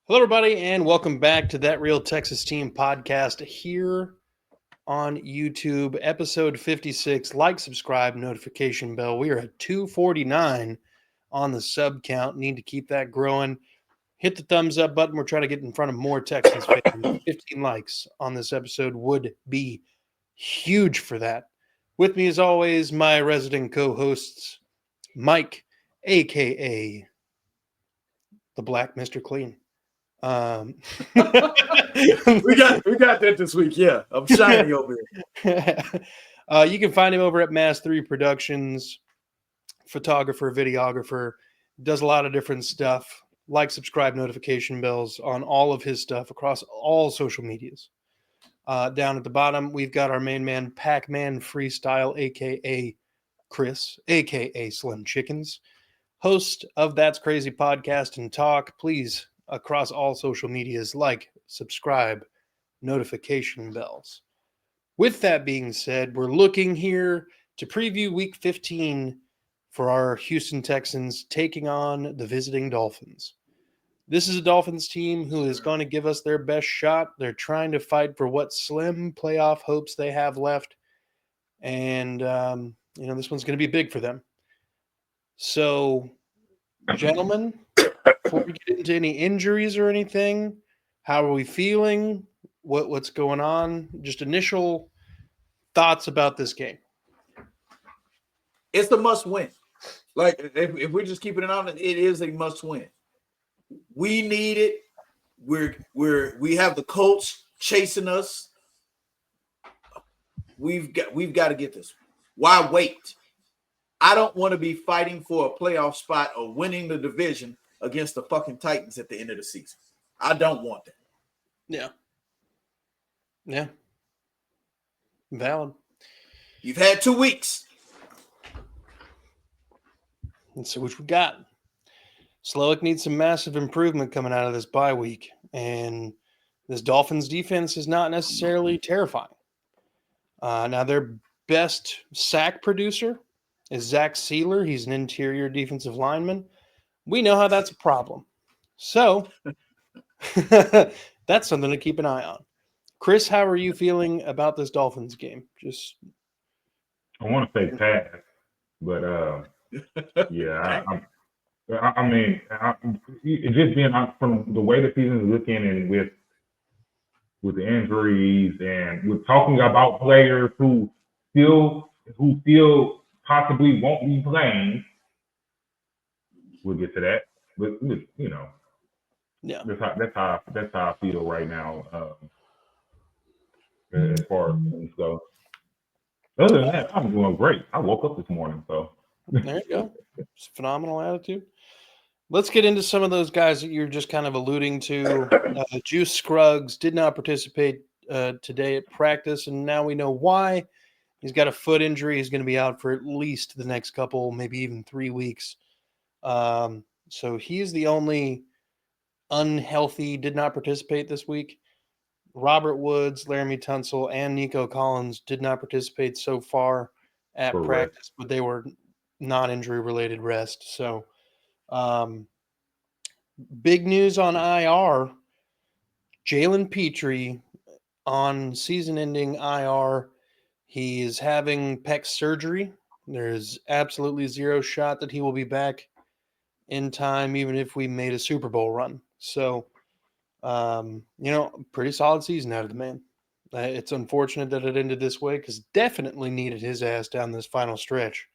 Hello, everybody, and welcome back to That Real Texas Team podcast here on YouTube, episode 56. Like, subscribe, notification bell. We are at 249 on the sub count. Need to keep that growing. Hit the thumbs up button. We're trying to get in front of more Texans fans. 15 likes on this episode would be huge for that. With me, as always, my resident co-hosts, Mike, a.k.a. the Black Mr. Clean. we got that this week. Yeah, I'm shiny over here. You can find him over at Mass 3 Productions, photographer, videographer, does a lot of different stuff. Like, subscribe, notification bells on all of his stuff across all social medias. Down at the bottom, we've got our main man, Pac-Man Freestyle, aka Chris, aka Slim Chickens, host of That's Crazy Podcast and Talk. Please, across all social medias, like, subscribe, notification bells. With that being said, we're looking here to preview week 15 for our Houston Texans taking on the visiting Dolphins. This is a Dolphins team who is going to give us their best shot. They're trying to fight for what slim playoff hopes they have left. And, this one's going to be big for them. So, gentlemen, before we get into any injuries or anything, how are we feeling? What's going on? Just initial thoughts about this game. It's a must win. Like if we're just keeping it on, it is a must win. We need it. We have the Colts chasing us. We've got to get this. Why wait? I don't want to be fighting for a playoff spot or winning the division against the fucking Titans at the end of the season. I don't want that. Yeah. Valid. You've had 2 weeks. Let's see what we got. Slowick needs some massive improvement coming out of this bye week. And this Dolphins defense is not necessarily terrifying. Now, their best sack producer is Zach Sealer. He's an interior defensive lineman. We know how that's a problem. So, that's something to keep an eye on. Chris, how are you feeling about this Dolphins game? I want to say pass, but yeah, I mean, just being from the way the season is looking, and with the injuries, and we're talking about players who still possibly won't be playing. We'll get to that, but yeah, that's how I feel right now. As far as things go. Other than that, I'm doing great. I woke up this morning, so there you go. It's a phenomenal attitude. Let's get into some of those guys that you're just kind of alluding to. Juice Scruggs did not participate today at practice, and now we know why. He's got a foot injury. He's going to be out for at least the next couple, maybe even 3 weeks. So he's the only unhealthy, did not participate this week. Robert Woods, Laramie Tunsil, and Nico Collins did not participate so far at practice, but they were non-injury related rest. So big news on IR. Jalen Petrie on season-ending IR. He is having pec surgery. There's absolutely zero shot that he will be back in time, even if we made a Super Bowl run. So, pretty solid season out of the man. It's unfortunate that it ended this way because definitely needed his ass down this final stretch.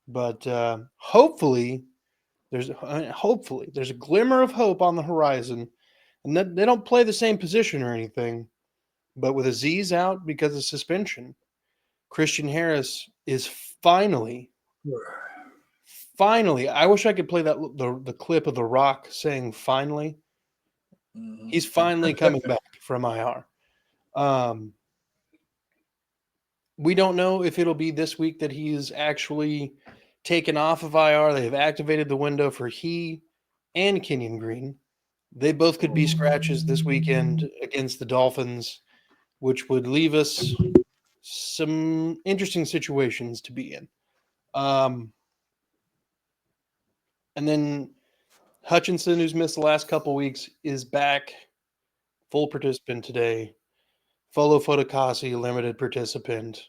But hopefully there's a glimmer of hope on the horizon. And that they don't play the same position or anything. But with Aziz out because of suspension, Christian Harris is finally, I wish I could play that the clip of The Rock saying finally. He's finally coming back from IR. We don't know if it'll be this week that he is actually taken off of IR. They have activated the window for he and Kenyon Green. They both could be scratches this weekend against the Dolphins, which would leave us some interesting situations to be in. And then Hutchinson, who's missed the last couple weeks, is back. Full participant today. Folo Fotokasi, limited participant,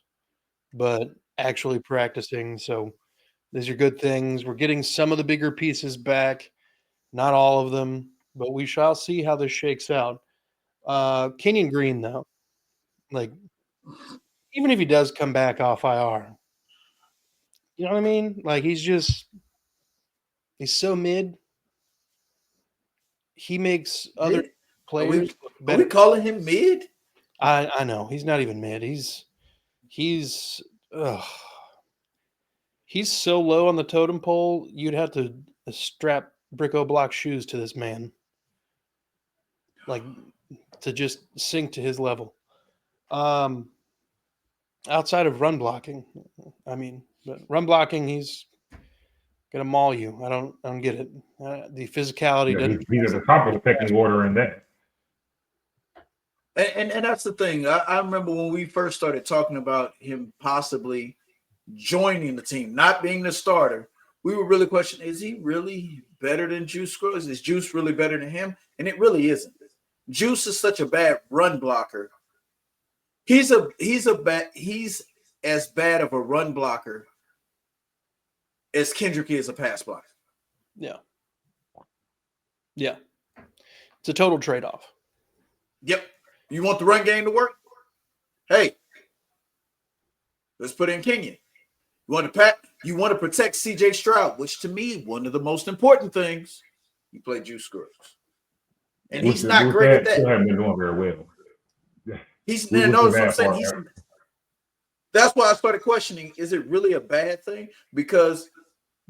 but actually practicing. So these are good things. We're getting some of the bigger pieces back, not all of them, but we shall see how this shakes out. Kenyon Green, though, like, even if he does come back off IR, you know what I mean? Like, he's so mid. He makes other Mid? players look Are better. we calling him mid? I know he's not even mid. He's ugh. He's so low on the totem pole. You'd have to strap Brico block shoes to this man, like, to just sink to his level. Outside of run blocking, but run blocking, he's gonna maul you. I don't get it. The physicality Yeah, doesn't. he's at the top of the pecking order in that. And that's the thing. I remember when we first started talking about him possibly joining the team, not being the starter. We were really questioning, is he really better than Juice Scruggs? Is Juice really better than him? And it really isn't. Juice is such a bad run blocker. He's as bad of a run blocker as Kendrick is a pass blocker. Yeah. Yeah. It's a total trade-off. Yep. You want the run game to work? Hey, let's put in Kenyon. You want to protect CJ Stroud, which to me, one of the most important things. You play Juice Scruggs. And he's not great at that. Still haven't been doing very well. That's what I'm saying. That's why I started questioning, is it really a bad thing? Because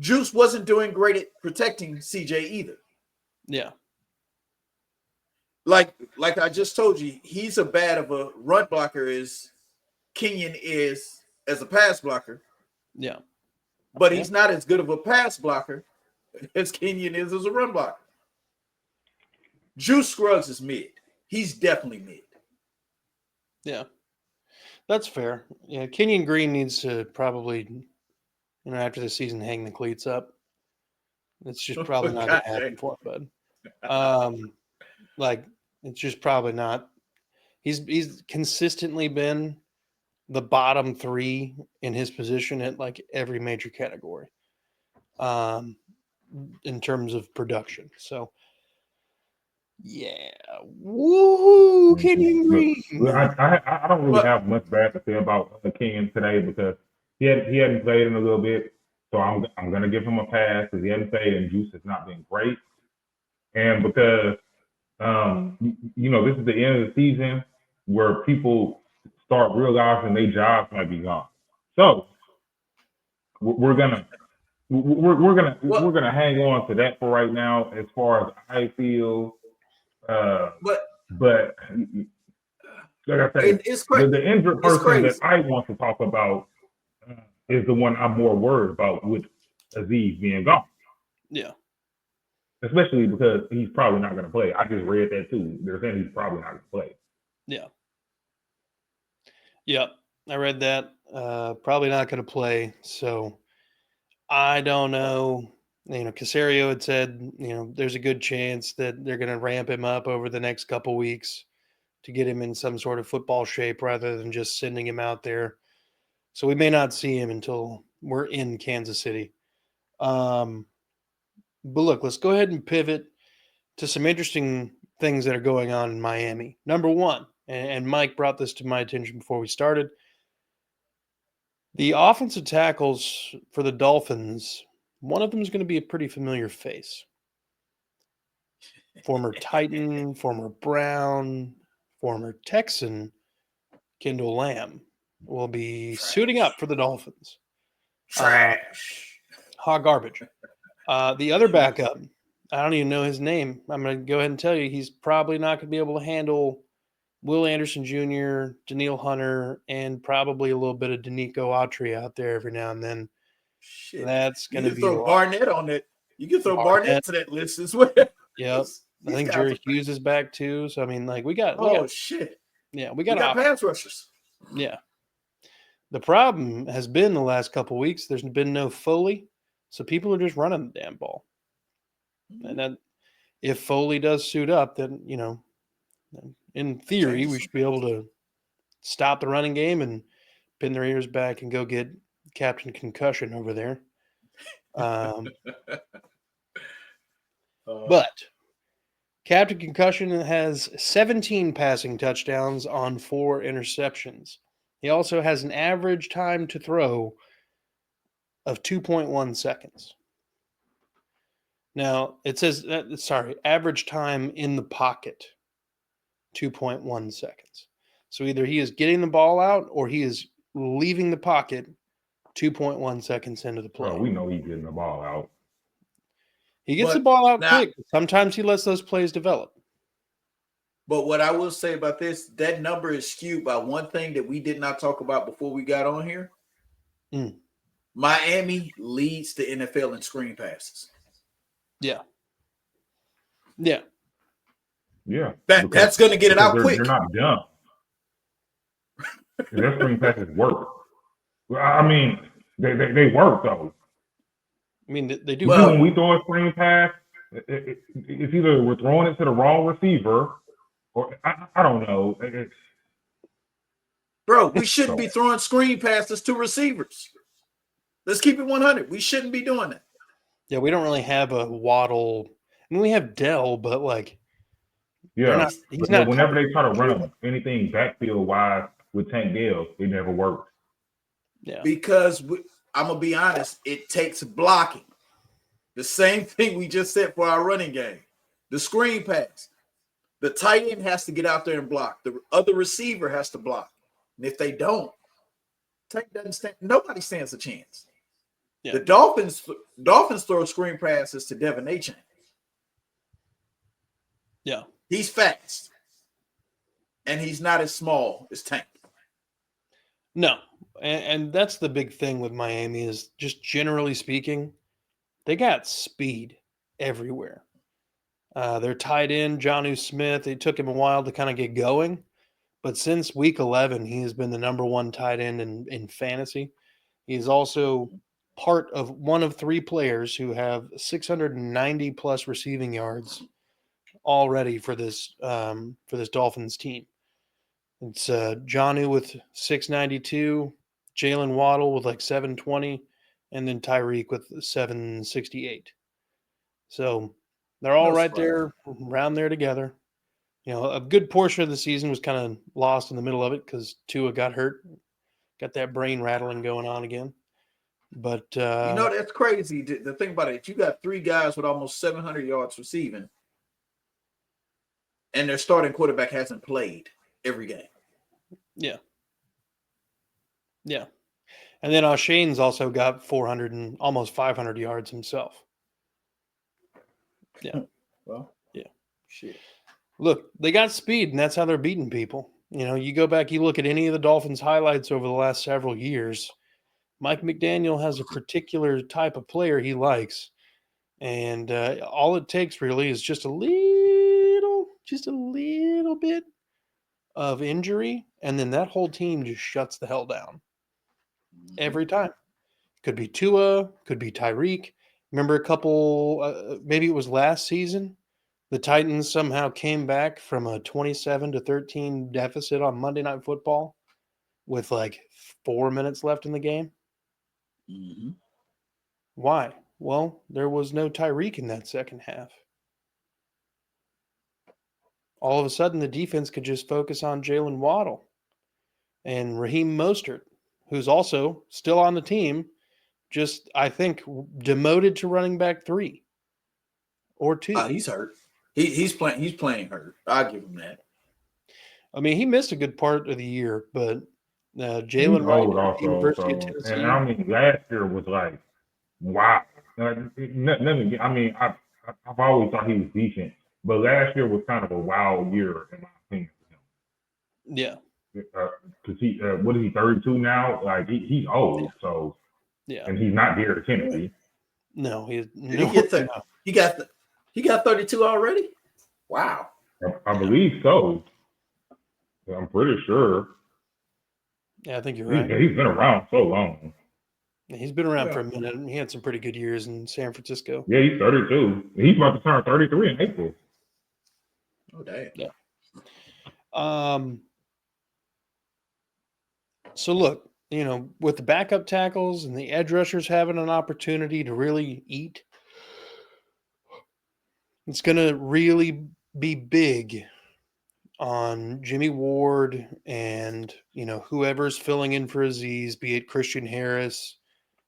Juice wasn't doing great at protecting CJ either. Yeah. Like I just told you, he's a bad of a run blocker as Kenyon is as a pass blocker. Yeah. But he's not as good of a pass blocker as Kenyon is as a run blocker. Juice Scruggs is mid. He's definitely mid. Yeah. That's fair. Yeah, Kenyon Green needs to probably, after the season, hang the cleats up. It's just probably not going to happen for him, bud. It's just probably not. He's consistently been the bottom 3 in his position at like every major category, in terms of production. So, yeah, woohoo, Kenyon Green. I don't really have much bad to say about Kenyon today because he hadn't played in a little bit, so I'm gonna give him a pass because he hadn't played and Juice has not been great, and because this is the end of the season where people start realizing their jobs might be gone. So we're gonna hang on to that for right now as far as I feel. But like I said, the injured person that I want to talk about is the one I'm more worried about with Aziz being gone. Yeah. Especially because he's probably not going to play. I just read that too. They're saying he's probably not going to play. Yeah. Yep. I read that. Probably not going to play. So I don't know. Caserio had said, there's a good chance that they're going to ramp him up over the next couple weeks to get him in some sort of football shape rather than just sending him out there. So we may not see him until we're in Kansas City. But look, let's go ahead and pivot to some interesting things that are going on in Miami. Number one, and Mike brought this to my attention before we started, the offensive tackles for the Dolphins, one of them is going to be a pretty familiar face. Former Titan, former Brown, former Texan, Kendall Lamb will be suiting up for the Dolphins. Trash. Hot garbage. The other backup, I don't even know his name. I'm going to go ahead and tell you he's probably not going to be able to handle Will Anderson Jr., Daniil Hunter, and probably a little bit of Danico Autry out there every now and then. Shit. That's going to be throw Barnett on it. You can throw Barnett to that list as well. Yep. I think Jerry Hughes is back too. So, we got shit. Yeah, we got pass rushers. Yeah. The problem has been the last couple of weeks, there's been no Foley. So people are just running the damn ball. And then if Foley does suit up, then, in theory, we should be able to stop the running game and pin their ears back and go get Captain Concussion over there. But Captain Concussion has 17 passing touchdowns on 4 interceptions. He also has an average time to throw of 2.1 seconds. Now, it says, average time in the pocket, 2.1 seconds. So either he is getting the ball out or he is leaving the pocket 2.1 seconds into the play. Bro, we know he's getting the ball out. He gets the ball out quick. Sometimes he lets those plays develop. But what I will say about this, that number is skewed by one thing that we did not talk about before we got on here. Miami leads the NFL in screen passes. Yeah. That's going to get it out quick. They're not dumb. Their screen passes work. I mean, they work though. I mean, they do. Well, when we throw a screen pass, it's either we're throwing it to the wrong receiver, or I don't know. Bro, we shouldn't be throwing screen passes to receivers. Let's keep it 100. We shouldn't be doing that. Yeah, we don't really have a Waddle. I mean, we have Dell, but he's not. Whenever they try to run anything backfield wise with Tank Dell, it never works. Yeah, because I'm gonna be honest, it takes blocking. The same thing we just said for our running game. The screen pass. The tight end has to get out there and block. The other receiver has to block. And if they don't, Tank doesn't stand. Nobody stands a chance. Yeah. The Dolphins throw screen passes to Devin Achane. Yeah. He's fast. And he's not as small as Tank. No. And that's the big thing with Miami is just generally speaking, they got speed everywhere. They're tight end, Jonnu Smith. It took him a while to kind of get going. But since week 11, he has been the number 1 tight end in fantasy. He's also part of one of 3 players who have 690 plus receiving yards already for this Dolphins team. It's Jonnu with 692, Jalen Waddle with 720, and then Tyreek with 768. So they're all right there, around there together. A good portion of the season was kind of lost in the middle of it because Tua got hurt, got that brain rattling going on again. But that's crazy. The thing about it, you got 3 guys with almost 700 yards receiving, and their starting quarterback hasn't played every game. Yeah. And then Al-Shaair's also got 400 and almost 500 yards himself. Yeah. Well, yeah. Shit. Look, they got speed, and that's how they're beating people. You go back, you look at any of the Dolphins' highlights over the last several years, Mike McDaniel has a particular type of player he likes. And all it takes really is just a little bit of injury, and then that whole team just shuts the hell down. Every time. Could be Tua, could be Tyreek. Remember a couple, maybe it was last season, the Titans somehow came back from a 27-13 deficit on Monday Night Football with 4 minutes left in the game. Mm-hmm. Why? Well, there was no Tyreek in that second half. All of a sudden, the defense could just focus on Jalen Waddle and Raheem Mostert, who's also still on the team, just, I think, demoted to running back 3 or 2. He's hurt. He's playing hurt. I'll give him that. I mean, he missed a good part of the year, but Jalen Wright, University of Tennessee. And I mean, last year was wow. I've always thought he was decent, but last year was kind of a wild year in my opinion for him. Yeah. Because he, what is he, 32 now? He's old, so. Yeah. And he's not Derrick Henry. No, he's. Did he get 30? He got 32 already? Wow. I believe so. I'm pretty sure. Yeah, I think you're right. He's been around so long. He's been around Yeah. for a minute. He had some pretty good years in San Francisco. Yeah, he's 32. He's about to turn 33 in April. Oh, damn. Yeah. So look, with the backup tackles and the edge rushers having an opportunity to really eat, it's going to really be big on Jimmy Ward and, whoever's filling in for Aziz, be it Christian Harris,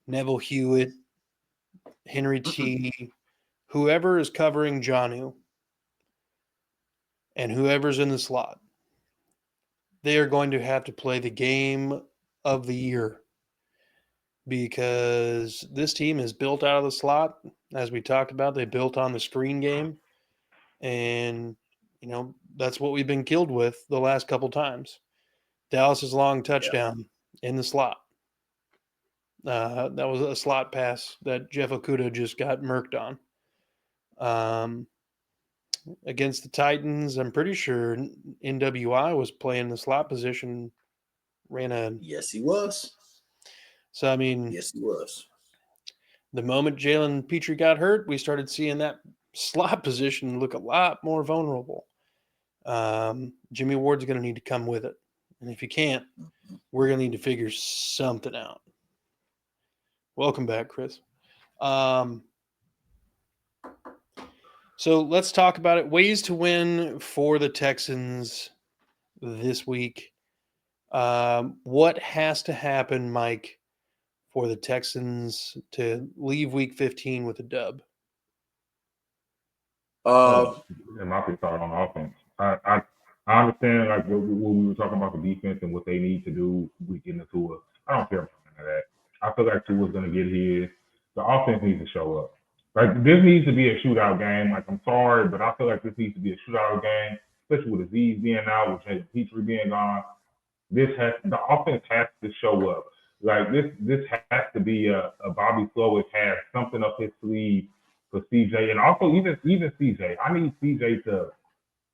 Neville Hewitt, Henry T, whoever is covering Jonnu, and whoever's in the slot. They are going to have to play the game of the year because this team is built out of the slot. As we talked about, they built on the screen game. And, that's what we've been killed with the last couple times. Dallas's long touchdown in the slot. That was a slot pass that Jeff Okudah just got murked on. Against the Titans, I'm pretty sure NWI was playing the slot position, ran a... Yes, he was. So, I mean... Yes, he was. The moment Jalen Petrie got hurt, we started seeing that slot position look a lot more vulnerable. Jimmy Ward's going to need to come with it. And if you can't, we're going to need to figure something out. Welcome back, Chris. So let's talk about it. Ways to win for the Texans this week. What has to happen, Mike, for the Texans to leave Week 15 with a dub? It might be started on offense. I understand like what we were talking about the defense and what they need to do. We get into Tua. I don't care about none of that. I feel like Tua's going to get his. The offense needs to show up. Like this needs to be a shootout game. Like I'm sorry, but I feel like this needs to be a shootout game, especially with Aziz being out, with Jalen Petrie being gone. The offense has to show up. Like this has to be a Bobby Slowick has something up his sleeve for CJ, and also even CJ. I need CJ to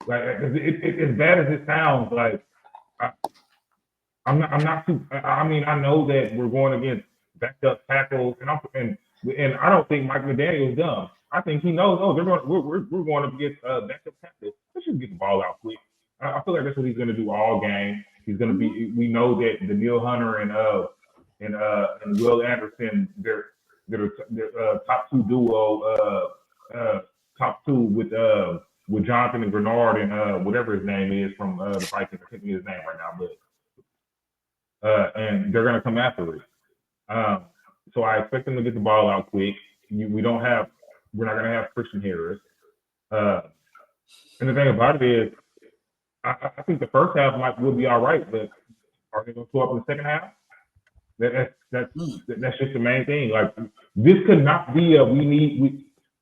like as bad as it sounds. Like I'm not too. I mean, I know that we're going against backed up tackles, and I don't think Mike McDaniel's dumb. I think he knows. Oh, we're going up against backed up tackles. Let's just get the ball out quick. I feel like that's what he's going to do all game. He's going to be. We know that the Neil Hunter and Will Anderson, they're top two duo, top two with Jonathan and Bernard and whatever his name is from the Vikings. I can't think of his name right now, but and they're going to come after it. So I expect them to get the ball out quick. We're not going to have Christian Harris. And the thing about it is, I think the first half will be all right, but are they going to show up in the second half? That's just the main thing. Like this could not be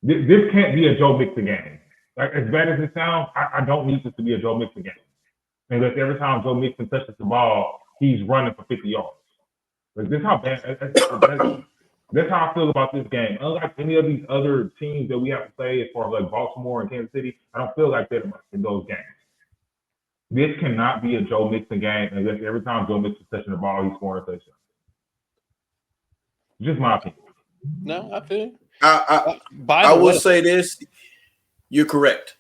this can't be a Joe Mixon game. Like as bad as it sounds, I don't need this to be a Joe Mixon game. And that every time Joe Mixon touches the ball, he's running for 50 yards. Like this how bad. That's how I feel about this game. Unlike any of these other teams that we have to play, as far as like Baltimore and Kansas City, I don't feel like that in those games. This cannot be a Joe Mixon game unless every time Joe Mixon's touching the ball, he's scoring a touchdown. Just my opinion. No, I feel you. I will say this. You're correct.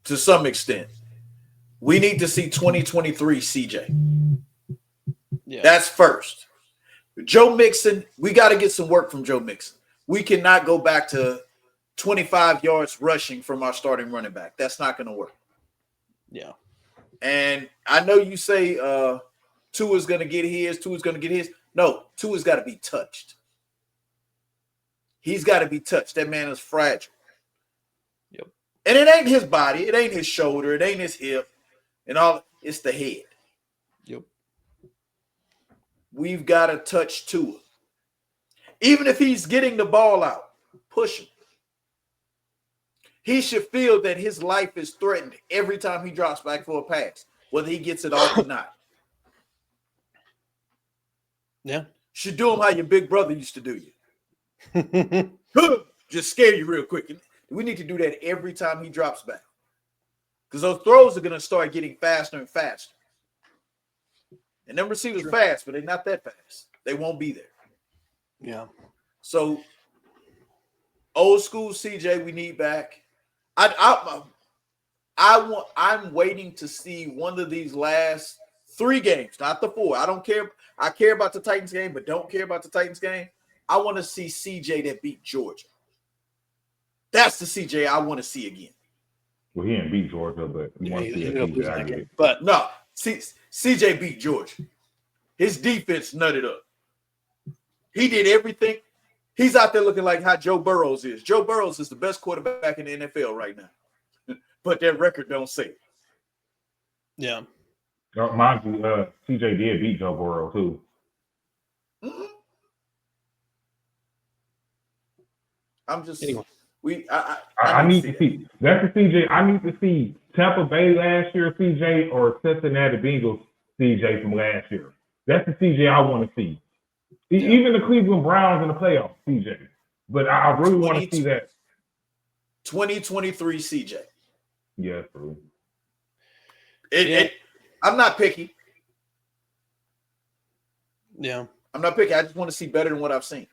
To some extent. We need to see 2023 CJ. Yeah. That's first. Joe Mixon, we got to get some work from Joe Mixon. We cannot go back to 25 yards rushing from our starting running back. That's not going to work. Yeah. And I know you say Tua's going to get his. No, Tua's got to be touched. He's got to be touched. That man is fragile. Yep. And it ain't his body. It ain't his shoulder. It ain't his hip. And all. It's the head. Yep. We've got to touch Tua. Even if he's getting the ball out, push him. He should feel that his life is threatened every time he drops back for a pass, whether he gets it off or not. Yeah. Should do him how your big brother used to do you. Just scare you real quick. We need to do that every time he drops back. Because those throws are going to start getting faster and faster. And them receivers fast, but they're not that fast. They won't be there. Yeah. So old school CJ, we need back. I'm waiting to see one of these last 3 games, not the 4. I don't care. I care about the Titans game, but don't care about the Titans game. I want to see CJ that beat Georgia. That's the CJ I want to see again. Well, he didn't beat Georgia, but you want to see that CJ. I get it. But no, CJ beat Georgia. His defense nutted up. He did everything. He's out there looking like how Joe Burrows is. Joe Burrows is the best quarterback in the NFL right now. But that record don't say it. Yeah. Mind you, CJ did beat Joe Burrow too. Mm-hmm. I'm just anyway. I need to see. That's the CJ. I need to see Tampa Bay last year CJ or Cincinnati Bengals CJ from last year. That's the CJ I want to see. Yeah. Even the Cleveland Browns in the playoffs CJ. But I really want to see that 2023 CJ. Yeah, true. I'm not picky. Yeah. I'm not picky. I just want to see better than what I've seen.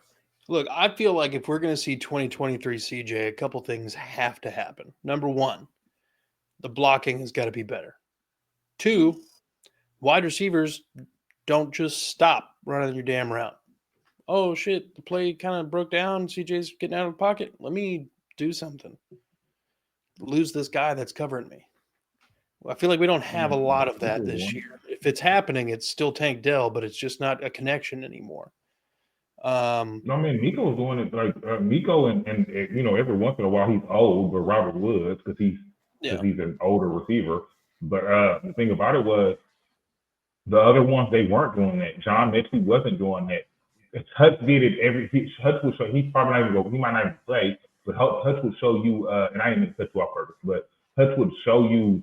Look, I feel like if we're going to see 2023 CJ, a couple things have to happen. Number 1, the blocking has got to be better. 2, wide receivers don't just stop running your damn route. Oh, shit, the play kind of broke down. CJ's getting out of the pocket. Let me do something. Lose this guy that's covering me. I feel like we don't have a lot of that this year. If it's happening, it's still Tank Dell, but it's just not a connection anymore. I mean, Nico's doing it like Nico, and every once in a while he's old, but Robert Woods because he's an older receiver. But the thing about it was the other ones they weren't doing that. John Mechie wasn't doing that. Hutch did it Hutch would show. He's probably not even go. He might not even play, but Hutch would show you. And I didn't mean to cut you off purpose, but Hutch would show you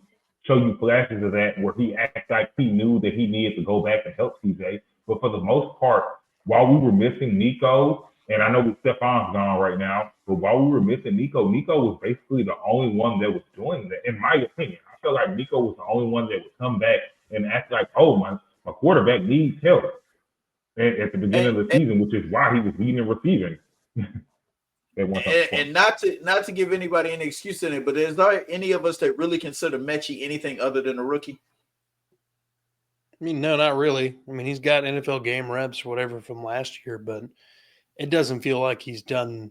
flashes of that where he acted like he knew that he needed to go back and help CJ. But for the most part, while we were missing Nico, and I know Stefan's gone right now, but while we were missing Nico was basically the only one that was doing that, in my opinion. I feel like Nico was the only one that would come back and act like, oh, my quarterback needs help at the beginning of the season, which is why he was leading and receiving. And not to give anybody any excuse in it, but is there any of us that really consider Mechie anything other than a rookie? I mean, no, not really. I mean, he's got NFL game reps or whatever from last year, but it doesn't feel like he's done.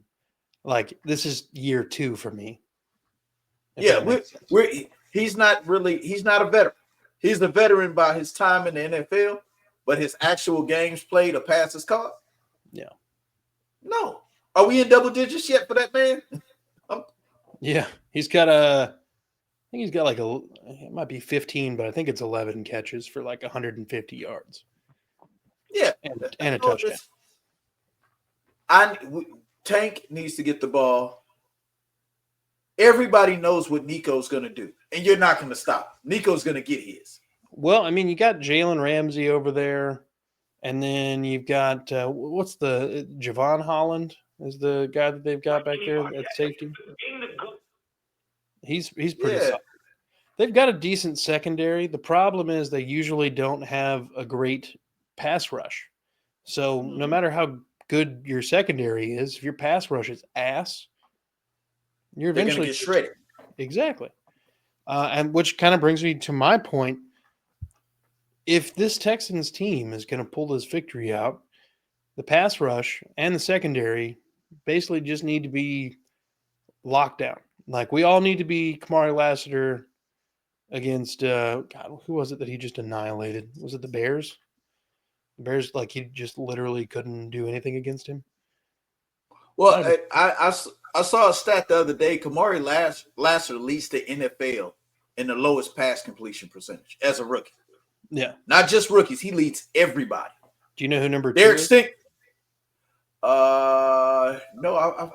Like, this is year 2 for me. Yeah, he's not a veteran. He's the veteran by his time in the NFL, but his actual games played or passes caught? Yeah. No. Are we in double digits yet for that man? Yeah, he's got I think he's got it might be 15, but I think it's 11 catches for like 150 yards. Yeah. And a touchdown. Tank needs to get the ball. Everybody knows what Nico's going to do, and you're not going to stop. Nico's going to get his. Well, I mean, you got Jalen Ramsey over there, and then you've got Javon Holland is the guy that they've got back there at safety. He's pretty solid. They've got a decent secondary. The problem is they usually don't have a great pass rush. So no matter how good your secondary is, if your pass rush is ass, you're eventually going to get shredded. Exactly. And which kind of brings me to my point. If this Texans team is going to pull this victory out, the pass rush and the secondary basically just need to be locked down. Like, we all need to be Kamari Lassiter against God, who was it that he just annihilated? Was it the Bears? The Bears, like, he just literally couldn't do anything against him. Well, I saw a stat the other day. Kamari Lassiter leads the NFL in the lowest pass completion percentage as a rookie. Yeah, not just rookies. He leads everybody. Do you know who number 2 Derek is? Stink. No,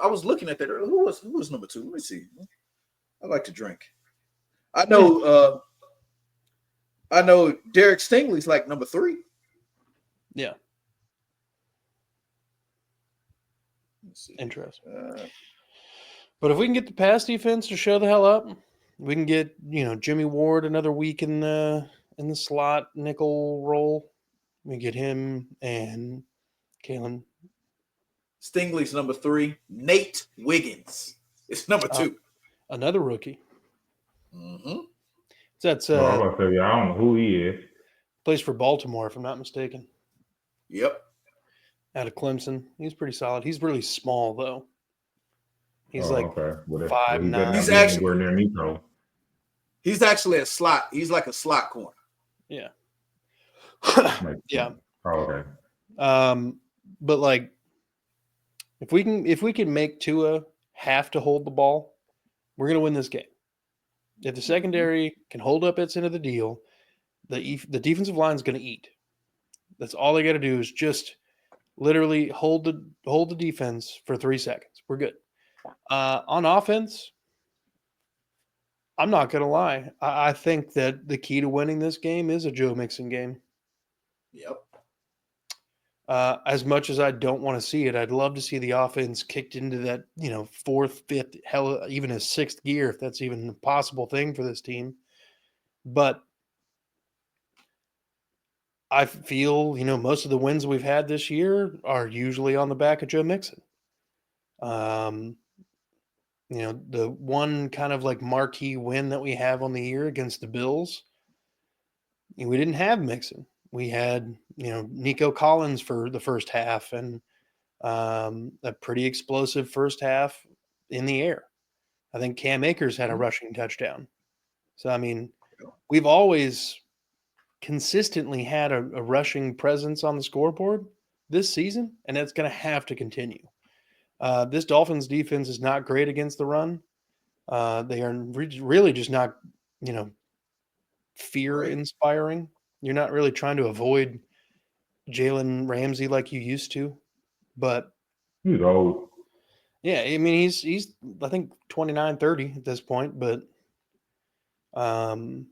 I was looking at that earlier. Who was number 2? Let me see. I like to drink. I know Derek Stingley's like number 3. Yeah. Interesting. But if we can get the pass defense to show the hell up, we can get, Jimmy Ward another week in the slot nickel role. We get him and Kalen Stingley's number 3. Nate Wiggins is number 2. Another rookie. Mm-hmm. That's I was about to say, I don't know who he is. plays for Baltimore, if I'm not mistaken. Yep. Out of Clemson. He's pretty solid. He's really small, though. He's okay. Well, 5'9". he better not He's be actually- anywhere near Nico. He's actually a slot. He's like a slot corner. Yeah. Like, Yeah. Oh, okay. But like, if we can make Tua have to hold the ball, we're gonna win this game. If the secondary can hold up its end of the deal, the defensive line is gonna eat. That's all they got to do is just literally hold the defense for 3 seconds. We're good. On offense, I'm not gonna lie. I think that the key to winning this game is a Joe Mixon game. Yep. As much as I don't want to see it, I'd love to see the offense kicked into that, 4th, 5th, hell, even a 6th gear, if that's even a possible thing for this team. But I feel, most of the wins we've had this year are usually on the back of Joe Mixon. The one kind of like marquee win that we have on the year against the Bills, we didn't have Mixon. We had, Nico Collins for the first half and a pretty explosive first half in the air. I think Cam Akers had a rushing touchdown. So, I mean, we've always consistently had a rushing presence on the scoreboard this season, and that's going to have to continue. This Dolphins defense is not great against the run. They are really just not, fear-inspiring. You're not really trying to avoid Jalen Ramsey like you used to, but He's old. yeah, I mean, he's I think 29, 30 at this point, but him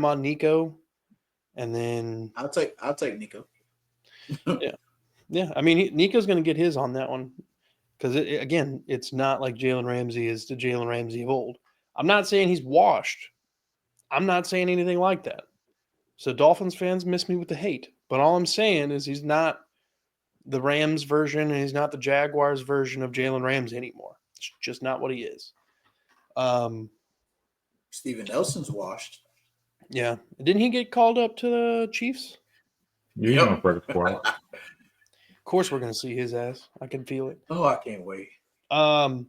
on Nico, and then I'll take Nico. yeah, I mean, Nico's going to get his on that one because again, it's not like Jalen Ramsey is the Jalen Ramsey of old. I'm not saying he's washed. I'm not saying anything like that. So Dolphins fans miss me with the hate, but all I'm saying is he's not the Rams version and he's not the Jaguars version of Jalen Ramsey anymore. It's just not what he is. Steven Nelson's washed. Yeah. Didn't he get called up to the Chiefs? Yeah, he's on practice squad. Of course we're going to see his ass. I can feel it. Oh, I can't wait. But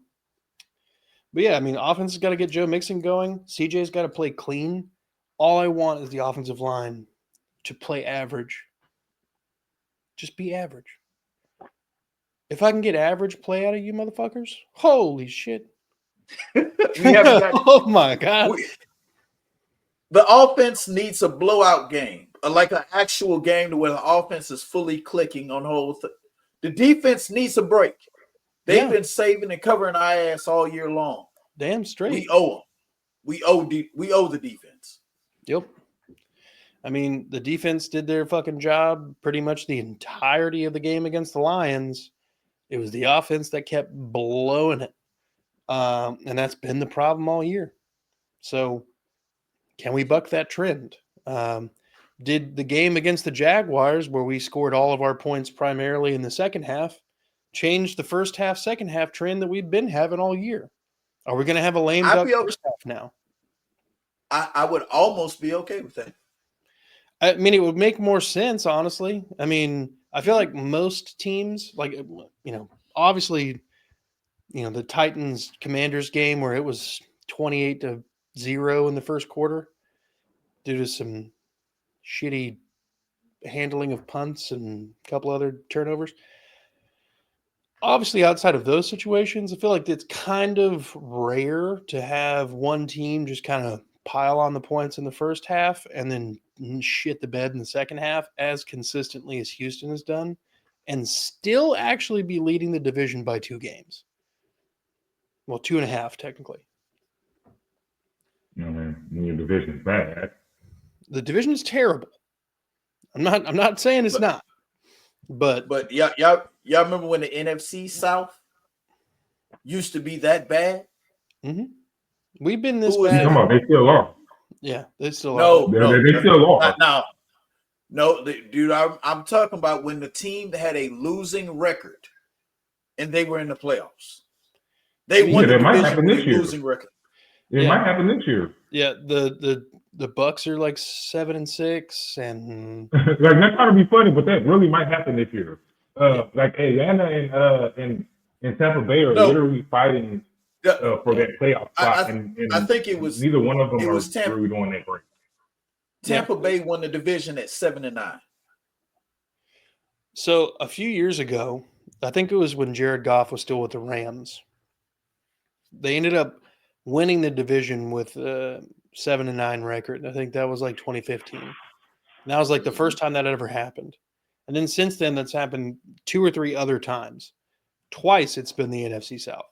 yeah, I mean, offense has got to get Joe Mixon going. CJ's got to play clean. All I want is the offensive line to play average. Just be average. If I can get average play out of you motherfuckers, holy shit. Oh my God. The offense needs a blowout game, like an actual game where the offense is fully clicking on the whole thing. The defense needs a break. They've been saving and covering our ass all year long. Damn straight. We owe them. We owe the defense. Yep. I mean, the defense did their fucking job pretty much the entirety of the game against the Lions. It was the offense that kept blowing it. And that's been the problem all year. So can we buck that trend? Did the game against the Jaguars, where we scored all of our points primarily in the second half, change the first half, second half trend that we've been having all year? Are we going to have a lame duck first half now? I would almost be okay with that. I mean, it would make more sense, honestly. I mean, I feel like most teams, like, obviously, the Titans Commanders game where it was 28-0 in the first quarter due to some shitty handling of punts and a couple other turnovers. Obviously, outside of those situations, I feel like it's kind of rare to have one team just kind of pile on the points in the first half and then shit the bed in the second half as consistently as Houston has done and still actually be leading the division by 2 games. Well, 2.5 technically. When your division's bad. The division is terrible. I'm not saying it's not. But y'all remember when the NFC South used to be that bad? Mm-hmm. We've been this bad. Come on, they still are. Yeah, they still are. They still are. No, dude, I'm talking about when the team had a losing record and they were in the playoffs. They Yeah, won the that might division happen with this a year. losing record. It might happen this year. Yeah, the Bucks are like 7-6, and Like, that's trying to be funny, but that really might happen this year. Like Atlanta and Tampa Bay are literally fighting for that playoff spot, and I think it was neither one of them are Tampa, really doing that great. Tampa Bay won the division at 7-9. So a few years ago, I think it was when Jared Goff was still with the Rams. They ended up winning the division with a 7-9 record. I think that was like 2015. And that was like the first time that ever happened. And then since then, that's happened 2 or 3 other times. Twice it's been the NFC South.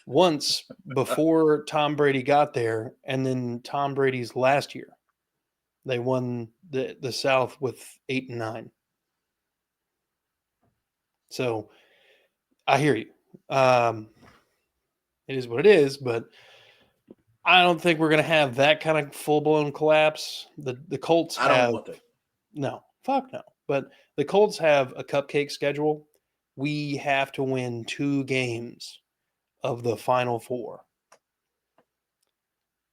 Once before Tom Brady got there, and then Tom Brady's last year, they won the South with 8-9. So I hear you. It is what it is, but I don't think we're going to have that kind of full-blown collapse. The Colts have. I don't want that. No, fuck no. But the Colts have a cupcake schedule. We have to win 2 games of the final 4.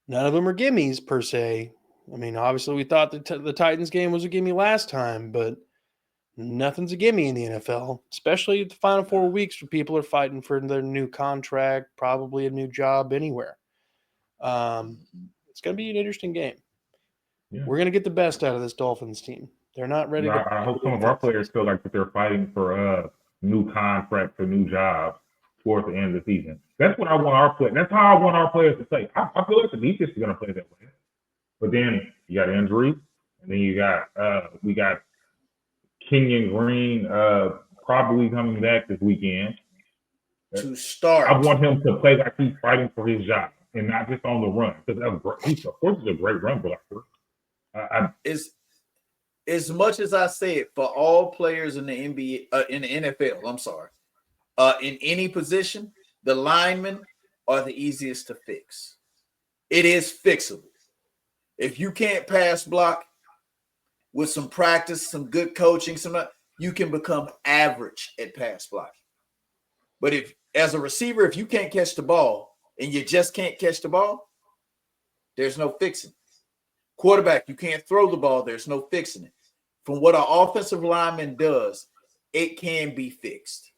None of them are gimmies per se. I mean, obviously we thought the Titans game was a gimme last time, but nothing's a gimme in the NFL, especially the final 4 weeks where people are fighting for their new contract, probably a new job anywhere. It's going to be an interesting game. Yeah. We're going to get the best out of this Dolphins team. They're not ready. I hope some of our players feel like that they're fighting for new contracts or new jobs towards the end of the season. That's what I want our players. That's how I want our players to play. I feel like the defense is going to play that way. But then you got injuries, and then you got we got Kenyon Green probably coming back this weekend. To start, I want him to play like he's fighting for his job and not just on the run. Because of course he's a great run blocker. As much as I say it for all players in the NBA, in the NFL, I'm sorry, in any position, the linemen are the easiest to fix. It is fixable. If you can't pass block with some practice, some good coaching, you can become average at pass blocking. But if, as a receiver, if you can't catch the ball and you just can't catch the ball, there's no fixing it. Quarterback, you can't throw the ball, there's no fixing it. From what an offensive lineman does, it can be fixed.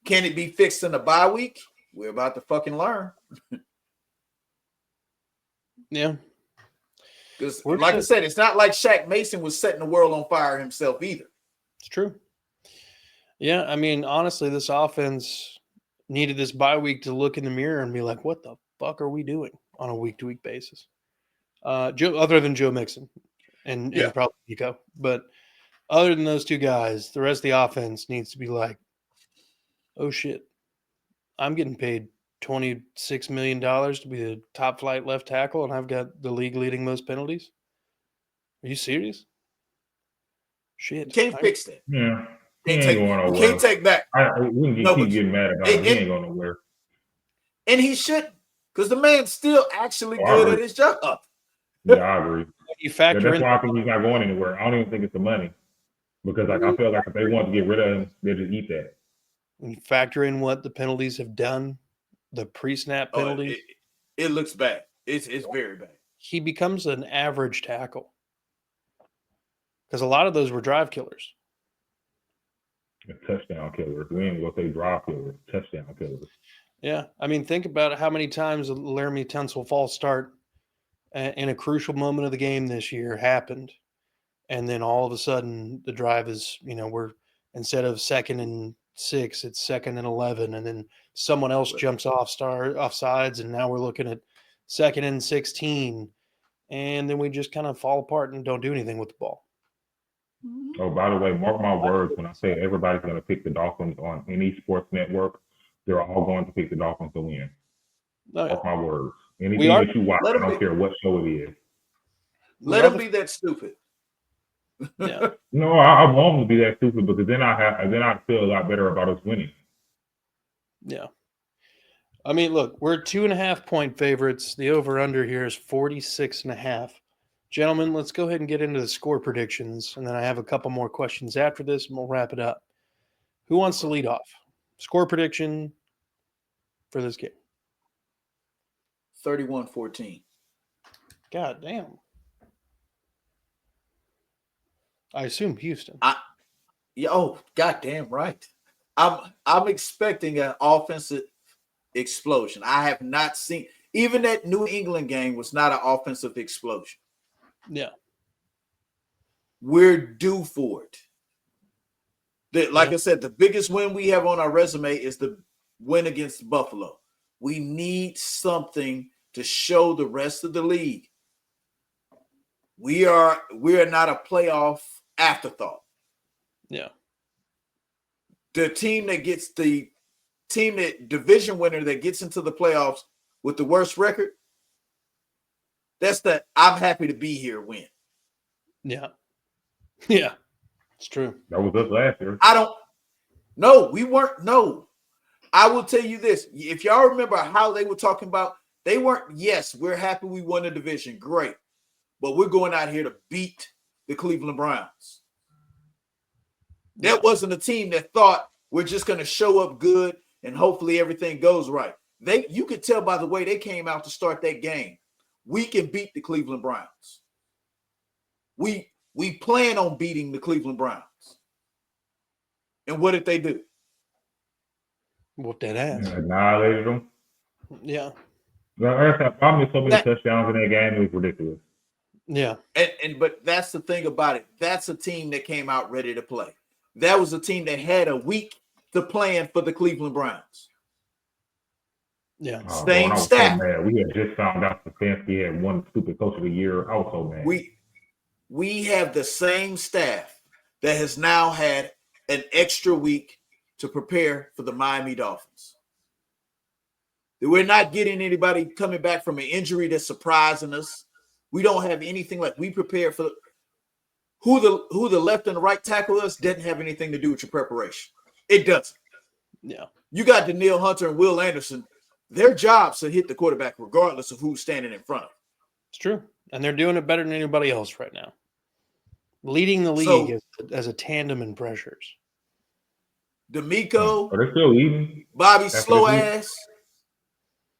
Can it be fixed in a bye week? We're about to fucking learn. Yeah. Because, like I said, it's not like Shaq Mason was setting the world on fire himself either. It's true. Yeah, I mean, honestly, this offense needed this bye week to look in the mirror and be like, what the fuck are we doing on a week-to-week basis? Other than Joe Mixon and probably Nico. But other than those 2 guys, the rest of the offense needs to be like, oh, shit, I'm getting paid $26 million to be the top flight left tackle, and I've got the league leading most penalties. Are you serious? Shit. You can't fix that. Yeah. You can't take back. We can keep getting mad about it. He ain't going nowhere. And he shouldn't, because the man's still actually good at his job. Yeah, I agree. That's why I think he's not going anywhere. I don't even think it's the money. Because I feel like if they want to get rid of him, they'll just eat that. When you factor in what the penalties have done, the pre-snap penalties. It looks bad. It's very bad. He becomes an average tackle. Because a lot of those were drive killers. Touchdown killers. We ain't going to say drive killers. Touchdown killers. Yeah. I mean, think about how many times a Laramie Tunsil false start in a crucial moment of the game this year happened. And then all of a sudden the drive is, we're instead of 2nd and 6, it's 2nd and 11. And then someone else jumps off sides. And now we're looking at 2nd and 16. And then we just kind of fall apart and don't do anything with the ball. Oh, by the way, mark my words when I say everybody's going to pick the Dolphins on any sports network. They're all going to pick the Dolphins to win. Mark my words. Anything that you watch, I don't care what show it is. Let them be that stupid. Yeah. No, I want them to be that stupid because then I feel a lot better about us winning. Yeah. I mean, look, we're 2.5-point favorites. The over-under here is 46.5. Gentlemen, let's go ahead and get into the score predictions, and then I have a couple more questions after this, and we'll wrap it up. Who wants to lead off? Score prediction for this game. 31-14. God damn. I assume Houston. Goddamn right. I'm expecting an offensive explosion. I have not seen, even that New England game was not an offensive explosion. Yeah. We're due for it. Like I said, the biggest win we have on our resume is the win against Buffalo. We need something to show the rest of the league. We are not a playoff afterthought. Yeah. The team that division winner that gets into the playoffs with the worst record, that's the I'm happy to be here win. Yeah. Yeah. It's true. That was us last year. We weren't. No. I will tell you this. If y'all remember how they were talking about, they weren't, yes, we're happy we won the division. Great. But we're going out here to beat the Cleveland Browns. That wasn't a team that thought we're just going to show up good and hopefully everything goes right. You could tell by the way they came out to start that game. We can beat the Cleveland Browns. We plan on beating the Cleveland Browns. And what did they do? Whoop that ass. Annihilated them. Yeah. I missed so many touchdowns in that game. It was ridiculous. Yeah. But that's the thing about it. That's a team that came out ready to play. That was a team that had a week to plan for the Cleveland Browns. Yeah. Same staff. So mad. We had just found out Stefanski had won Stupid Coach of the Year. I was so mad. We have the same staff that has now had an extra week to prepare for the Miami Dolphins. We're not getting anybody coming back from an injury that's surprising us. We don't have anything like we prepared for. Who the left and the right tackle is doesn't have anything to do with your preparation. It doesn't. Yeah. You got Danielle Hunter and Will Anderson. Their job's to hit the quarterback regardless of who's standing in front of them. It's true. And they're doing it better than anybody else right now. Leading the league as a tandem in pressures. D'Amico. Are they still leading? Bobby slow ass.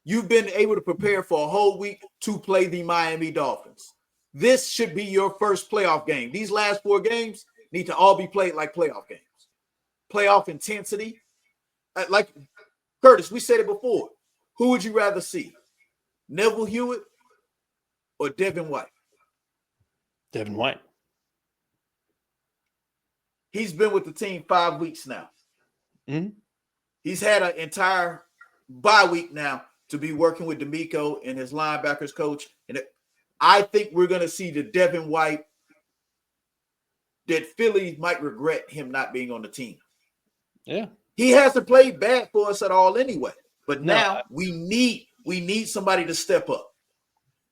You've been able to prepare for a whole week to play the Miami Dolphins. This should be your first playoff game. These last 4 games need to all be played like playoff games. Playoff intensity. Like Curtis, we said it before. Who would you rather see? Neville Hewitt or Devin White? Devin White. He's been with the team 5 weeks now. Mm-hmm. He's had an entire bye week now to be working with D'Amico and his linebackers coach. And I think we're going to see the Devin White that Philly might regret him not being on the team. Yeah. He hasn't played bad for us at all anyway. But now we need somebody to step up.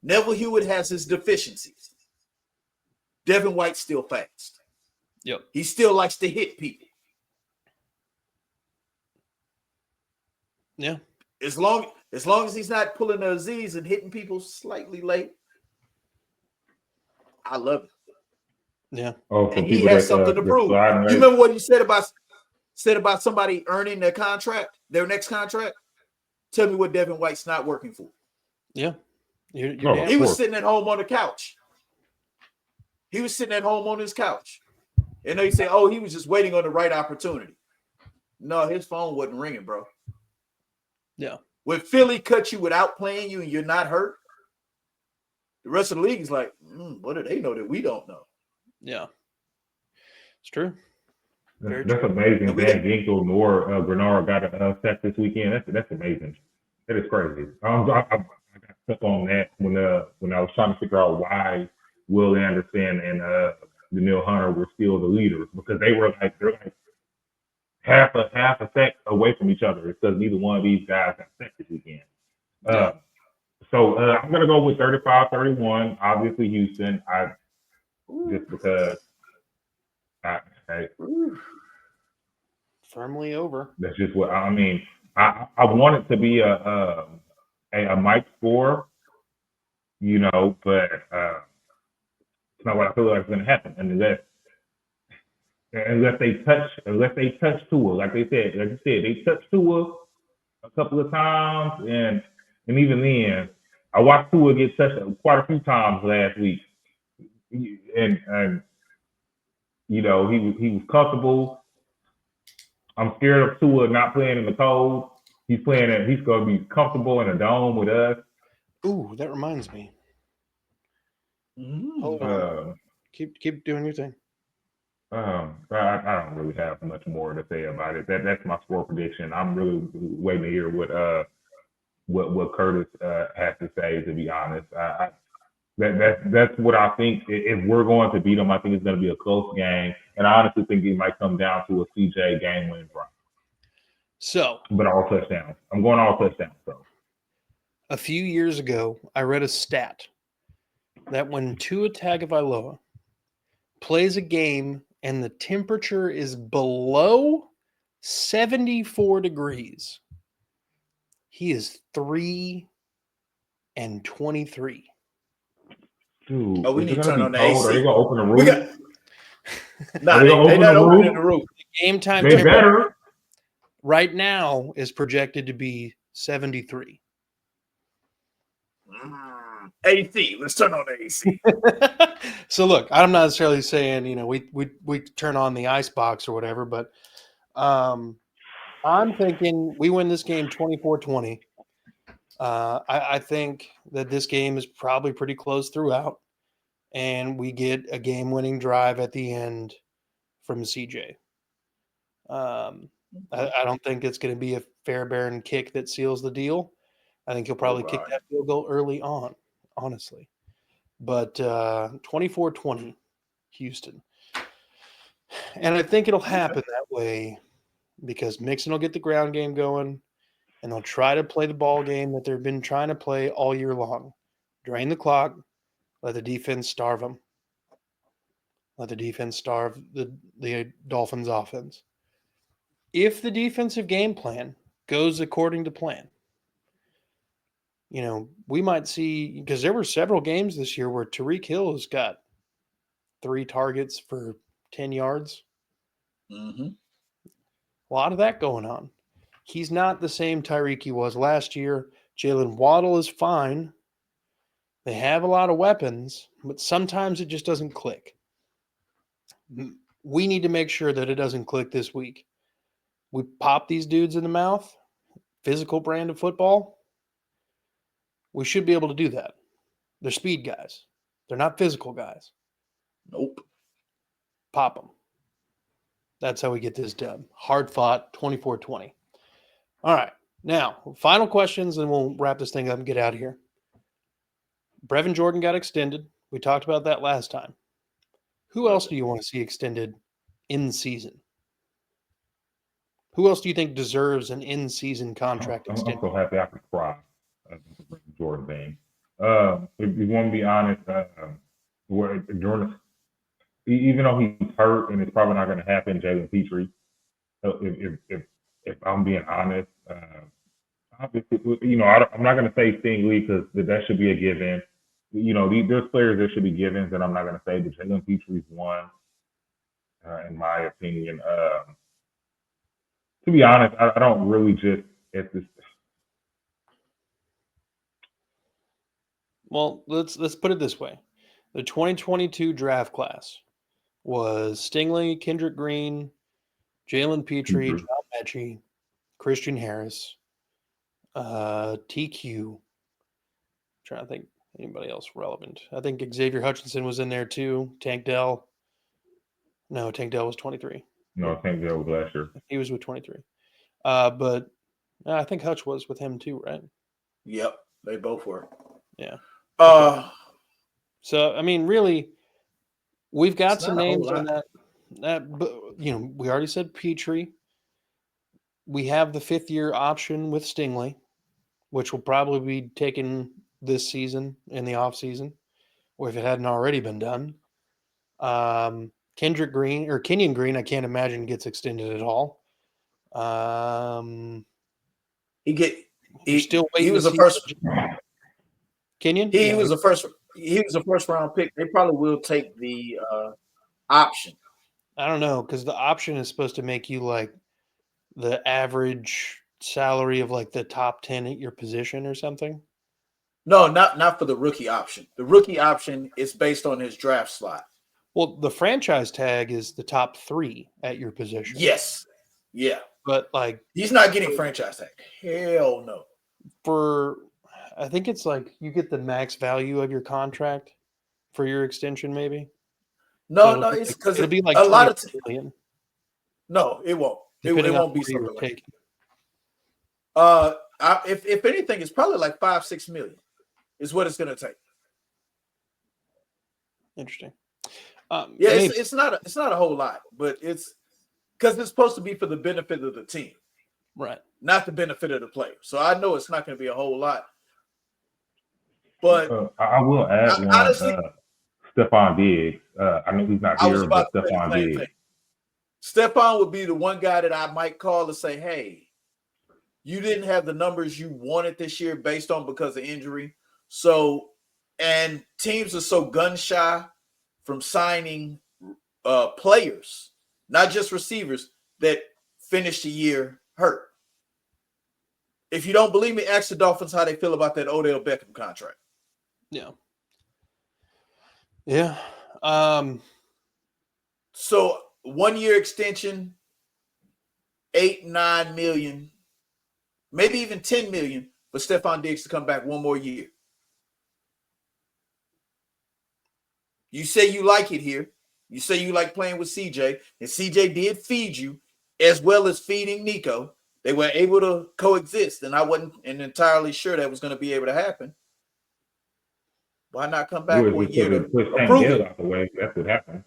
Neville Hewitt has his deficiencies. Devin White's still fast. Yep. He still likes to hit people. Yeah. As long as he's not pulling a Aziz and hitting people slightly late, I love it. Yeah. Oh, and he has something to prove. You remember what you said about somebody earning their contract, their next contract? Tell me what Devin White's not working for. Yeah. He was sitting at home on the couch. He was sitting at home on his couch. And they say, oh, he was just waiting on the right opportunity. No, his phone wasn't ringing, bro. Yeah. When Philly cut you without playing you and you're not hurt, the rest of the league is like, what do they know that we don't know? Yeah. It's true. That's amazing. Dan Ginkle nor Grenard got a sack this weekend. That's amazing. That is crazy. I got stuck on that when I was trying to figure out why Will Anderson and Danielle Hunter were still the leaders, because they're like half a sack away from each other. It's because neither one of these guys got sacked this weekend. So I'm gonna go with 35-31. Obviously Houston. Just because. Firmly over. That's just what I mean. I want it to be a Mike score, but it's not what I feel like is going to happen. Unless unless they touch Tua, like you said, they touched Tua a couple of times, and even then, I watched Tua get touched quite a few times last week, and he was comfortable. I'm scared of Tua not playing in the cold. He's going to be comfortable in a dome with us. Ooh, that reminds me. Hold on. Keep doing your thing. I don't really have much more to say about it. That's my score prediction. I'm really waiting to hear what Curtis has to say. To be honest, that's what I think. If we're going to beat them, I think it's going to be a close game, and I honestly think it might come down to a CJ game-winning drive. So, but all touchdowns. I'm going all touchdowns. So, a few years ago, I read a stat that when Tua Tagovailoa plays a game and the temperature is below 74 degrees, he is 3-23. Dude, we need to turn on the cold? AC. Are they gonna open the roof? They're not opening the roof. The game time they better. Right now is projected to be 73. AC. Let's turn on the AC. So look, I'm not necessarily saying we turn on the ice box or whatever, but I'm thinking we win this game 24-20. I think that this game is probably pretty close throughout, and we get a game-winning drive at the end from CJ. I don't think it's going to be a Fairbairn kick that seals the deal. I think he'll probably kick that field goal early on, honestly. But 24-20, Houston. And I think it'll happen that way because Mixon will get the ground game going, and they'll try to play the ball game that they've been trying to play all year long. Drain the clock, let the defense starve them. Let the defense starve the Dolphins' offense. If the defensive game plan goes according to plan, we might see, because there were several games this year where Tyreek Hill has got 3 targets for 10 yards. Mm-hmm. A lot of that going on. He's not the same Tyreek he was last year. Jalen Waddle is fine. They have a lot of weapons, but sometimes it just doesn't click. We need to make sure that it doesn't click this week. We pop these dudes in the mouth, physical brand of football. We should be able to do that. They're speed guys. They're not physical guys. Nope. Pop them. That's how we get this done. Hard fought, 24-20. All right. Now, final questions, and we'll wrap this thing up and get out of here. Brevin Jordan got extended. We talked about that last time. Who else do you want to see extended in season? Who else do you think deserves an in-season contract extension? I'm so happy I could cry at the Jordan thing. If you want to be honest, during even though he's hurt and it's probably not going to happen, Jalen Petrie. If I'm being honest, obviously, I'm not going to say Sting Lee because that should be a given. There's players that should be givens, and I'm not going to say, but Jalen Petrie's one, in my opinion. To be honest, I don't really just at this. Well, let's put it this way: the 2022 draft class was Stingley, Kendrick Green, Jalen Petrie, John Mechie, Christian Harris, TQ. I'm trying to think anybody else relevant. I think Xavier Hutchinson was in there too. Tank Dell. No, Tank Dell was 23. No, Tank Dell was last year. He was with 23. But I think Hutch was with him too, right? Yep, they both were. Yeah. So I mean, really, we've got some names on that. But we already said Petrie. We have the 5th-year option with Stingley, which will probably be taken this season in the off season, or if it hadn't already been done. Kenyon Green, I can't imagine gets extended at all. He was the first. Kenyon. He was the first round pick. They probably will take the option. I don't know, because the option is supposed to make you like the average salary of like the top 10 at your position or something. No, not for the rookie option. The rookie option is based on his draft slot. Well, the franchise tag is the top 3 at your position. Yes. Yeah. But like He's not getting franchise tag. Hell no. I think it's like you get the max value of your contract for your extension, maybe. No, So it's because it'll be like a lot of million, no, it won't. It depending on won't be where you were something like taken. if anything, it's probably like 5-6 million is what it's going to take. Interesting. Yeah, it's not a whole lot, but it's because it's supposed to be for the benefit of the team, right? Not the benefit of the player. So I know it's not going to be a whole lot. But I will add one. Honestly, Stephon Diggs. I know he's not here, but Stephon Diggs. Stephon would be the one guy that I might call to say, hey, you didn't have the numbers you wanted this year based on because of injury. So, and teams are so gun shy from signing players, not just receivers, that finish the year hurt. If you don't believe me, ask the Dolphins how they feel about that Odell Beckham contract. Yeah. Yeah. So 1 year extension, 8-9 million, maybe even 10 million for Stephon Diggs to come back one more year. You say you like it here. You say you like playing with CJ, and CJ did feed you as well as feeding Nico. They were able to coexist, and I wasn't entirely sure that was going to be able to happen. Why not come back 1 year to prove it? Out the way. That's what happened.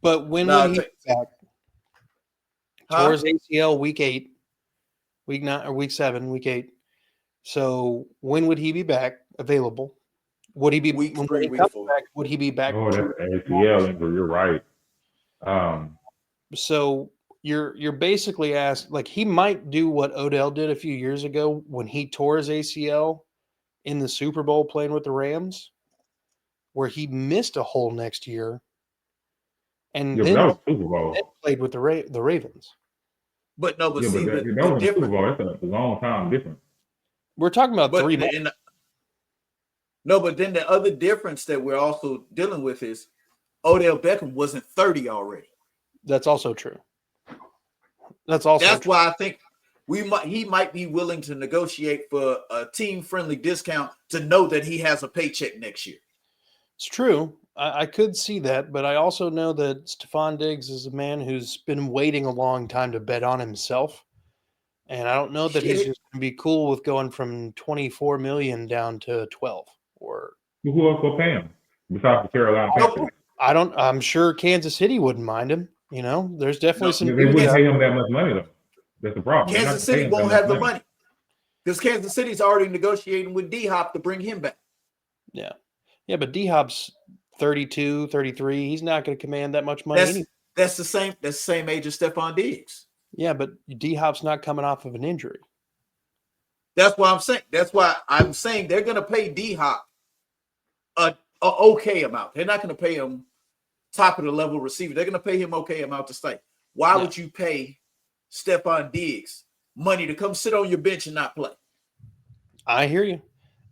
But when would he be back? Tore his ACL week 8, week 9 or week 7, week 8. So when would he be back available? Would he be week 3, week 4? Back, would he be back? Oh, that's ACL injury. You're right. So you're basically asked, like, he might do what Odell did a few years ago when he tore his ACL in the Super Bowl playing with the Rams, where he missed a whole next year, and then played with the Ravens. But no, but see, that was Super Bowl. That's a long time difference. We're talking about 3 months. No, but then the other difference that we're also dealing with is Odell Beckham wasn't 30 already. That's also true. That's why I think he might be willing to negotiate for a team-friendly discount to know that he has a paycheck next year. It's true. I could see that, but I also know that Stephon Diggs is a man who's been waiting a long time to bet on himself. And I don't know that he's just going to be cool with going from 24 million down to 12 or who else will pay him besides the Carolina Panthers? I'm sure Kansas City wouldn't mind him. You know, there's definitely some. They wouldn't pay him that much money though. That's the problem. Kansas City won't have the money because Kansas City's already negotiating with D-Hop to bring him back. Yeah. Yeah, but D-Hop's 32, 33. He's not going to command that much money. That's the same age as Stephon Diggs. Yeah, but D-Hop's not coming off of an injury. That's why I'm saying. That's why I'm saying they're going to pay D-Hop a okay amount. They're not going to pay him top of the level receiver. They're going to pay him okay amount to stay. Why would you pay Stephon Diggs money to come sit on your bench and not play? I hear you.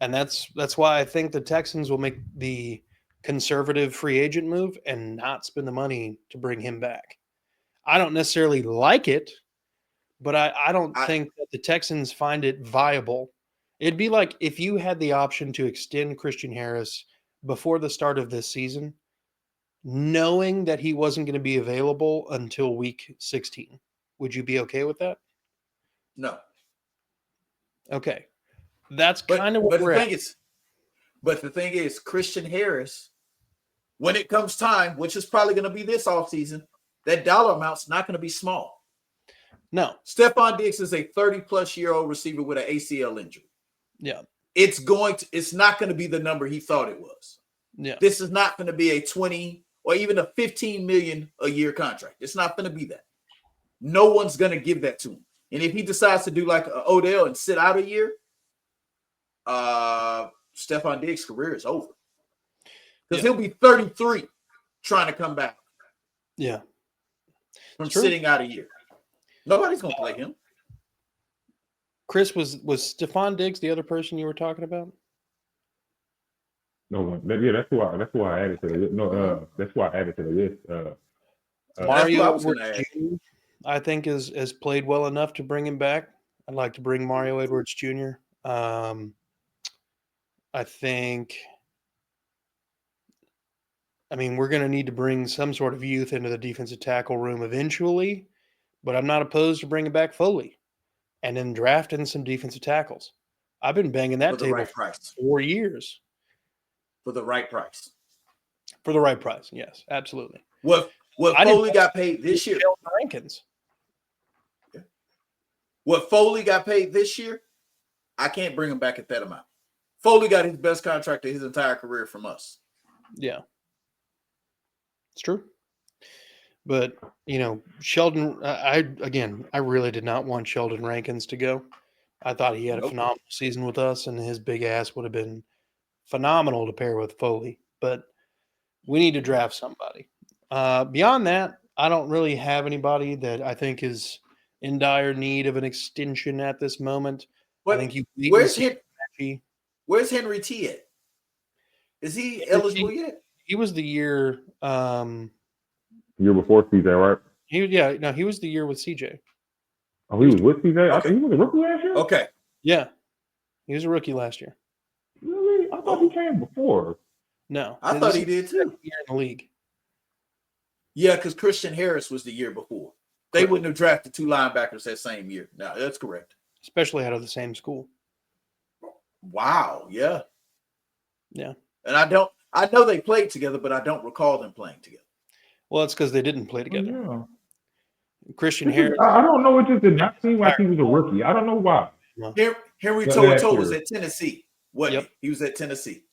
And that's why I think the Texans will make the conservative free agent move and not spend the money to bring him back. I don't necessarily like it, but I don't think that the Texans find it viable. It'd be like if you had the option to extend Christian Harris before the start of this season, knowing that he wasn't going to be available until week 16. Would you be okay with that? No. Okay. That's kind of what we're at. But the thing is, Christian Harris, when it comes time, which is probably going to be this offseason, that dollar amount's not going to be small. No. Stephon Diggs is a 30-plus-year-old receiver with an ACL injury. Yeah. It's not going to be the number he thought it was. Yeah. This is not going to be a 20 or even a 15 million a year contract. It's not going to be that. No one's going to give that to him. And if he decides to do like Odell and sit out a year, Stephon Diggs' career is over. Because he'll be 33 trying to come back. Yeah. from sitting out a year. Nobody's going to play him. Chris, was Stephon Diggs the other person you were talking about? No one. Yeah, that's why I added to the list. No, that's why I added to the list. Mario Edwards Jr., I think, has played well enough to bring him back. I'd like to bring Mario Edwards Jr. I think, we're going to need to bring some sort of youth into the defensive tackle room eventually, but I'm not opposed to bringing back Foley and then drafting some defensive tackles. I've been banging that table for 4 years. For the right price. For the right price, yes, absolutely. What Foley got paid this year? Rankins. Yeah. What Foley got paid this year, I can't bring him back at that amount. Foley got his best contract of his entire career from us. Yeah. It's true. But, Sheldon, I really did not want Sheldon Rankins to go. I thought he had a phenomenal season with us, and his big ass would have been phenomenal to pair with Foley. But we need to draft somebody. Beyond that, I don't really have anybody that I think is in dire need of an extension at this moment. But I think where's Henry T at? Is he eligible yet? He was the year year before CJ, right? He was the year with CJ. Oh, he was with CJ? Okay. He was a rookie last year? Okay. Yeah. He was a rookie last year. Really? I thought he came before. No. I thought he did too. Year in the league. Yeah, because Christian Harris was the year before. They wouldn't have drafted 2 linebackers that same year. No, that's correct. Especially out of the same school. Wow. Yeah. Yeah. And I know they played together, but I don't recall them playing together. Well, it's because they didn't play together. Oh, yeah. Christian Harris. I don't know. It just did not seem like he was a rookie. I don't know why. Henry Toto was at Tennessee. He was at Tennessee.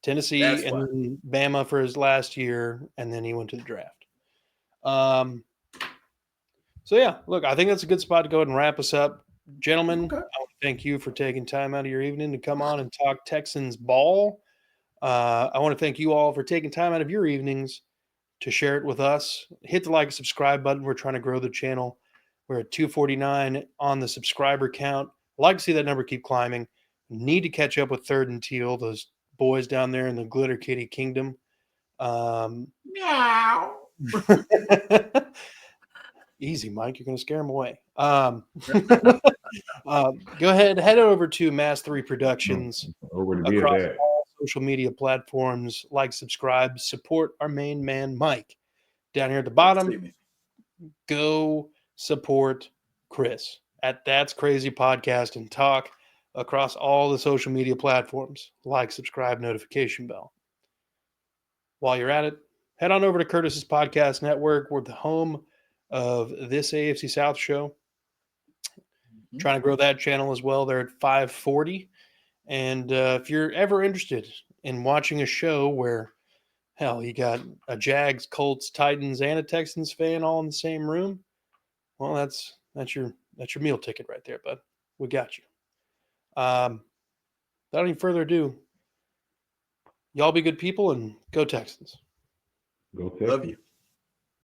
Tennessee and then Bama for his last year, and then he went to the draft. So, yeah, look, I think that's a good spot to go ahead and wrap us up. Gentlemen, I want to thank you for taking time out of your evening to come on and talk Texans ball. I want to thank you all for taking time out of your evenings to share it with us. Hit the like and subscribe button. We're trying to grow the channel. We're at 249 on the subscriber count. I'd like to see that number keep climbing. Need to catch up with Third and Teal, those boys down there in the Glitter Kitty Kingdom. Meow. Easy, Mike. You're going to scare them away. Go ahead. Head over to Mass 3 Productions across all social media platforms. Like, subscribe, support our main man, Mike. Down here at the bottom, go support Chris at That's Crazy Podcast and talk across all the social media platforms. Like, subscribe, notification bell. While you're at it, head on over to Curtis's Podcast Network. We're the home of this AFC South show. Trying to grow that channel as well. They're at 540. And if you're ever interested in watching a show where, hell, you got a Jags, Colts, Titans, and a Texans fan all in the same room, well, that's your meal ticket right there, bud. We got you. Without any further ado, y'all be good people and go Texans. Go Texans. Love you.